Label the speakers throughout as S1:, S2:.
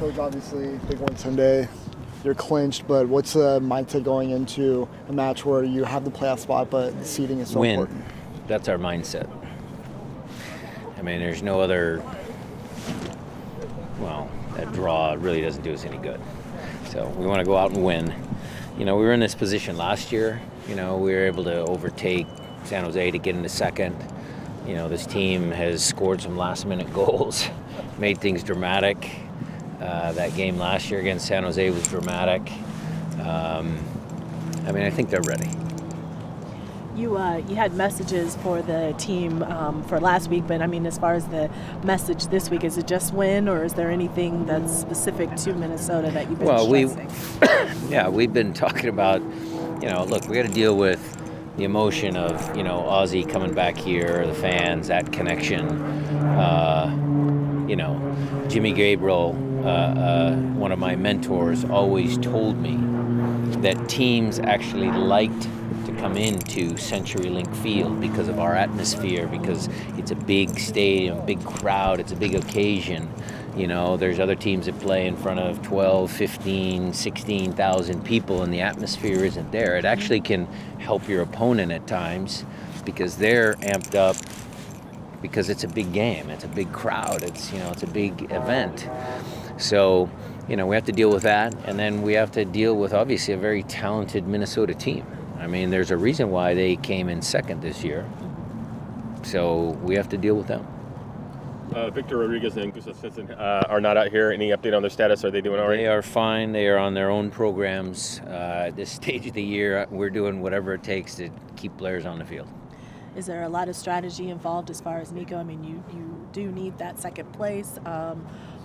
S1: Coach, obviously, big win Sunday. You're clinched, but what's the mindset going into a match where you have the playoff spot, but the seeding is so important?
S2: That's our mindset. I mean, there's no other. Well, that draw really doesn't do us any good. So we want to go out and win. We were in this position last year. We were able to overtake San Jose to get into second. This team has scored some last-minute goals, made things dramatic. That game last year against San Jose was dramatic. I think they're ready.
S3: You had messages for the team for last week, but as far as the message this week, is it just win, or is there anything that's specific to Minnesota that you've been stressing?
S2: We've been talking about, look, we got to deal with the emotion of, Ozzie coming back here, the fans, that connection. Jimmy Gabriel, one of my mentors, always told me that teams actually liked to come into CenturyLink Field because of our atmosphere, because it's a big stadium, big crowd, it's a big occasion. There's other teams that play in front of 12, 15, 16,000 people, and the atmosphere isn't there. It actually can help your opponent at times because they're amped up because it's a big game, it's a big crowd, it's a big event. So, we have to deal with that, and then we have to deal with, obviously, a very talented Minnesota team. There's a reason why they came in second this year. So we have to deal with them.
S4: Victor Rodriguez and Gustav Svensson are not out here. Any update on their status? Are they doing all right?
S2: They are fine. They are on their own programs. At this stage of the year, we're doing whatever it takes to keep players on the field.
S3: Is there a lot of strategy involved as far as Nico? You do need that second place,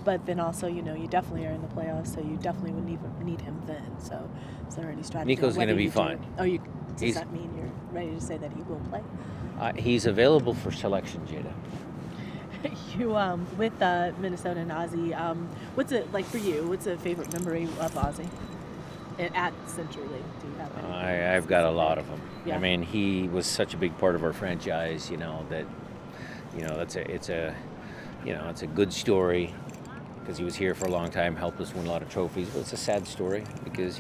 S3: but then also, you definitely are in the playoffs, so you definitely would need him then. So is there any strategy?
S2: Nico's going to be fine.
S3: Does that mean you're ready to say that he will play?
S2: He's available for selection, Jada.
S3: You, with Minnesota and Ozzie, what's it like for you? What's a favorite memory of Ozzie at CenturyLink? Do you have any?
S2: I've got a lot of them.
S3: Yeah.
S2: He was such a big part of our franchise. That it's a good story because he was here for a long time, helped us win a lot of trophies. But it's a sad story because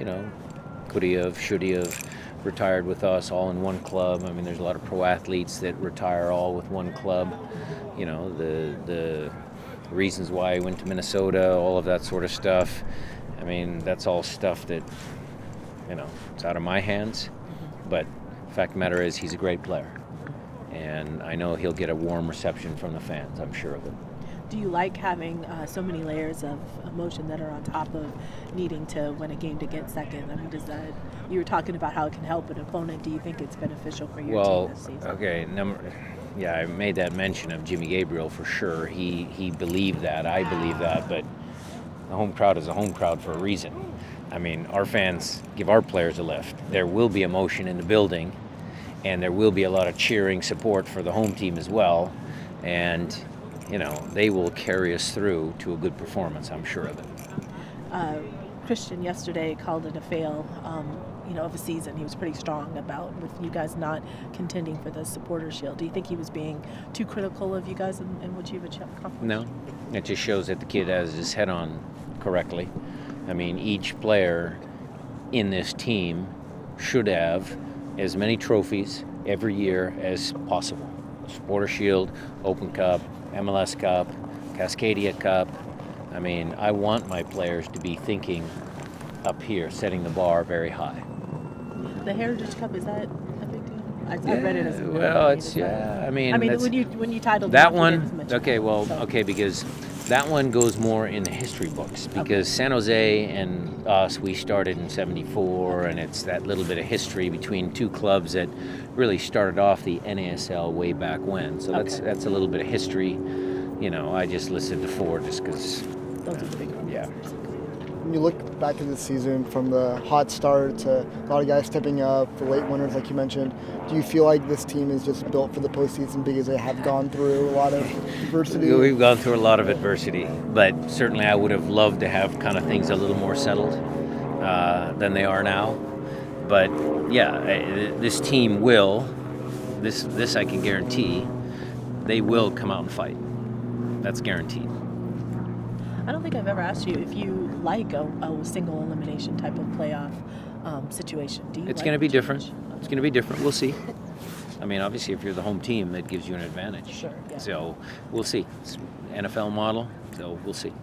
S2: could he have, should he have retired with us all in one club? There's a lot of pro athletes that retire all with one club. The reasons why he went to Minnesota, all of that sort of stuff. That's all stuff that, it's out of my hands. But the fact of the matter is he's a great player. And I know he'll get a warm reception from the fans, I'm sure of it.
S3: Do you like having so many layers of emotion that are on top of needing to win a game to get second? Does that, you were talking about how it can help an opponent. Do you think it's beneficial for your team this season?
S2: Okay, I made that mention of Jimmy Gabriel for sure. He believed that. I believe that. But the home crowd is a home crowd for a reason. Our fans give our players a lift. There will be emotion in the building, and there will be a lot of cheering support for the home team as well. And they will carry us through to a good performance, I'm sure of it.
S3: Christian yesterday called it a fail, of a season. He was pretty strong about with you guys not contending for the Supporter Shield. Do you think he was being too critical of you guys and what you've accomplished?
S2: No, it just shows that the kid has his head on correctly. Each player in this team should have as many trophies every year as possible. Supporter Shield, Open Cup, MLS Cup, Cascadia Cup. I want my players to be thinking up here, setting the bar very high.
S3: The Heritage Cup, is that a big deal? I read it as when you titled
S2: that one. Okay, because that one goes more in the history books because San Jose and us, we started in '74, and it's that little bit of history between two clubs that really started off the NASL way back when. So that's a little bit of history. I just listed the four just because.
S3: Those are the big ones.
S2: Yeah.
S1: When you look back at the season, from the hot start to a lot of guys stepping up, the late winners like you mentioned, do you feel like this team is just built for the postseason because they have gone through a lot of adversity?
S2: We've gone through a lot of adversity, but certainly I would have loved to have kind of things a little more settled than they are now. But this team will, this I can guarantee, they will come out and fight. That's guaranteed.
S3: I don't think I've ever asked you if you like a single elimination type of playoff situation. Do you?
S2: It's
S3: like
S2: going to be
S3: the
S2: different.
S3: change?
S2: It's going to be different. We'll see. I mean, obviously, if you're the home team, it gives you an advantage.
S3: Sure, yeah.
S2: So we'll see. It's NFL model, so we'll see.